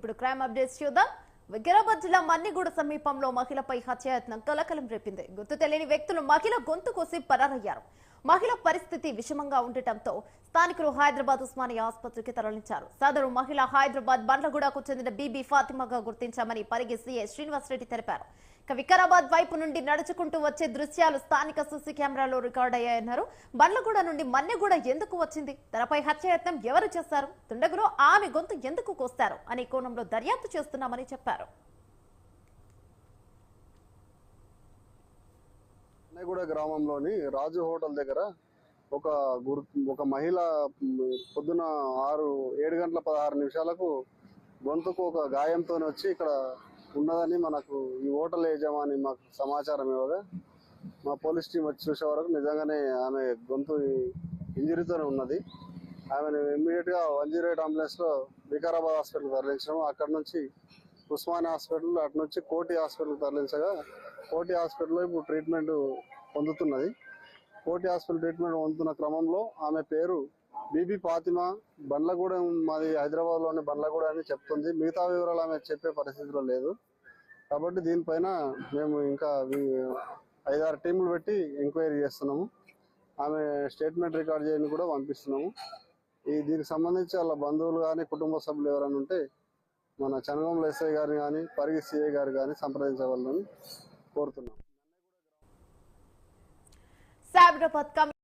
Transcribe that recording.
ఇప్పుడు crime updates చూద్దాం. వికారాబాద్ జిల్లా మన్నిగూడ సమీపంలో మహిళపై హత్యాయత్నం కలకలం రేపింది. గుర్తు తెలియని వ్యక్తులు మహిళ గొంతు కోసి పరారయ్యారు. మహిళ పరిస్థితి విషమంగా ఉండటంతో స్థానికులు హైదరాబాద్ ఉస్మానియా ఆసుపత్రికి తరలించారు. సదరు మహిళ హైదరాబాద్ బండ్లగూడకు చెందిన బీబీ ఫాతిమాగా గుర్తించామని పరిగి సీఐ శ్రీనివాసరెడ్డి తెలిపారు. ఇక వికారాబాద్ వైపు నుండి నడుచుకుంటూ వచ్చే దృశ్యాలు స్థానిక సీసీ కెమెరాలో రికార్డ్ అయ్యాయన్నారు. బండ్లగూడ నుండి మన్నెగూడ ఎందుకు వచ్చింది, తనపై హత్యాయత్నం ఎవరు చేశారు, దుండగులు ఆమె గొంతు ఎందుకు కోస్తారు అనే కోణంలో దర్యాప్తు చేస్తున్నామని చెప్పారు. మన్నెగూడ గ్రామంలోని రాజు హోటల్ దగ్గర ఒక మహిళ పొద్దున 7 గంటల 16 నిమిషాలకు గొంతుకు ఒక గాయంతో వచ్చి ఇక్కడ ఉన్నదని మనకు ఈ హోటల్ యజమాని మాకు సమాచారం ఇవ్వగా మా పోలీస్ టీం వచ్చి చూసే వరకు నిజంగానే ఆమె గొంతు ఇంజరీతోనే ఉన్నది. ఆమెను ఇమ్మీడియట్గా 108 అంబులెన్స్లో వికారాబాద్ హాస్పిటల్ తరలించడం, అక్కడ నుంచి ఉస్మానియా హాస్పిటల్, అటు నుంచి కోటి హాస్పిటల్ తరలించగా కోటి హాస్పిటల్లో ఇప్పుడు ట్రీట్మెంట్ పొందుతున్నది. కోటి హాస్పిటల్ ట్రీట్మెంట్ పొందుతున్న క్రమంలో ఆమె పేరు బీబీ ఫాతిమా, బండ్లగూడెం, మాది హైదరాబాద్లోని బండ్లగూడ అని చెప్తుంది. మిగతా వివరాలు ఆమె చెప్పే పరిస్థితిలో లేదు. కాబట్టి దీనిపైన మేము ఇంకా 5-6 టీంలు పెట్టి ఎంక్వైరీ చేస్తున్నాము. ఆమె స్టేట్మెంట్ రికార్డ్ చేయని కూడా పంపిస్తున్నాము. దీనికి సంబంధించి వాళ్ళ బంధువులు కానీ కుటుంబ సభ్యులు ఎవరైనా ఉంటే మన చనగంల ఎస్ఐ గారిని కానీ పరిగి సిఐ గారు కానీ సంప్రదించవాలని కోరుతున్నాం.